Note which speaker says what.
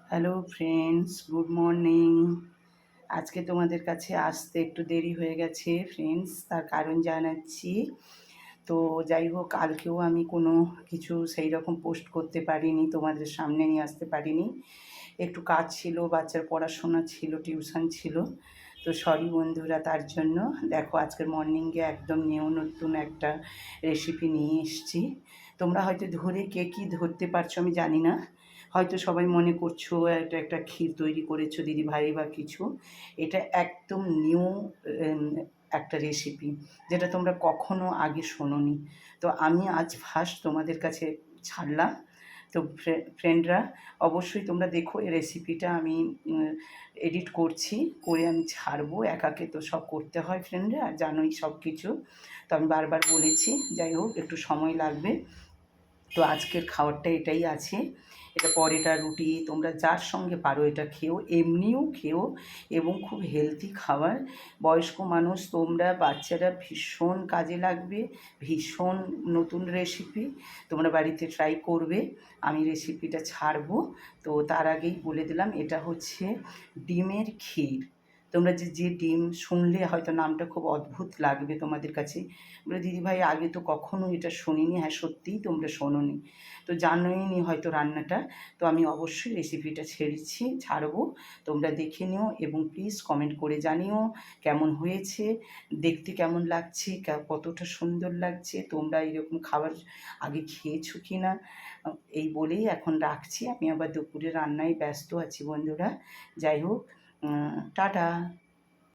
Speaker 1: Hello friends, good morning. আজকে তোমাদের কাছে আসতে একটু দেরি হয়ে গেছে ফ্রেন্ডস, তার কারণ জানাচ্ছি। তো যাই হোক, কালকেও আমি কোনো কিছু সেই রকম পোস্ট করতে পারিনি, তোমাদের সামনে নিয়ে আসতে পারিনি। একটু কাজ ছিল, বাচ্চার পড়াশোনা ছিল, টিউশন ছিল। তো সরি বন্ধুরা তার জন্য। দেখো আজকের মর্নিংয়ে একদম নিউ নতুন একটা রেসিপি নিয়ে এসেছি। তোমরা হয়তো ধরে কে কী ধরতে পারছো আমি জানি না। হয়তো সবাই মনে করছো এটা একটা ক্ষীর তৈরি করেছো দিদি ভাই বা কিছু। এটা একদম নিউ একটা রেসিপি, যেটা তোমরা কখনো আগে শোনোনি। তো আমি আজ ফার্স্ট তোমাদের কাছে ছাড়লাম। তো ফ্রেন্ডরা, অবশ্যই তোমরা দেখো এই রেসিপিটা আমি এডিট করছি, করে আমি ছাড়বো। একাকে তো সব করতে হয় ফ্রেন্ডরা, জানোই সব কিছু। তো আমি বারবার বলেছি, যাই হোক একটু সময় লাগবে। তো আজকের খাবারটা এটাই আছে। এটা পরোটা, রুটি, তোমরা যার সঙ্গে পারো এটা খেও, এমনিও খেও, এবং খুব হেলদি খাবার। বয়স্ক মানুষ, তোমরা, বাচ্চারা ভীষণ কাজে লাগবে। ভীষণ নতুন রেসিপি, তোমরা বাড়িতে ট্রাই করবে। আমি রেসিপিটা ছাড়বো। তো তার আগেই বলে দিলাম, এটা হচ্ছে ডিমের ক্ষীর। তোমরা যে যে ডিম শুনলে হয়তো নামটা খুব অদ্ভুত লাগবে তোমাদের কাছে, বলে দিদিভাই আগে তো কখনো এটা শুনিনি। হ্যাঁ, সত্যিই তোমরা শোনোনি, তো জানোই নি হয়তো রান্নাটা। তো আমি অবশ্যই রেসিপিটা ছাড়বো। তোমরা দেখে নিও এবং প্লিজ কমেন্ট করে জানিও কেমন হয়েছে, দেখতে কেমন লাগছে, কতটা সুন্দর লাগছে। তোমরা এরকম খাবার আগে খেয়েছো কি না। এই বলেই এখন রাখছি, আমি আবার দুপুরে রান্নায় ব্যস্ত আছি বন্ধুরা। যাই হোক, টাটা।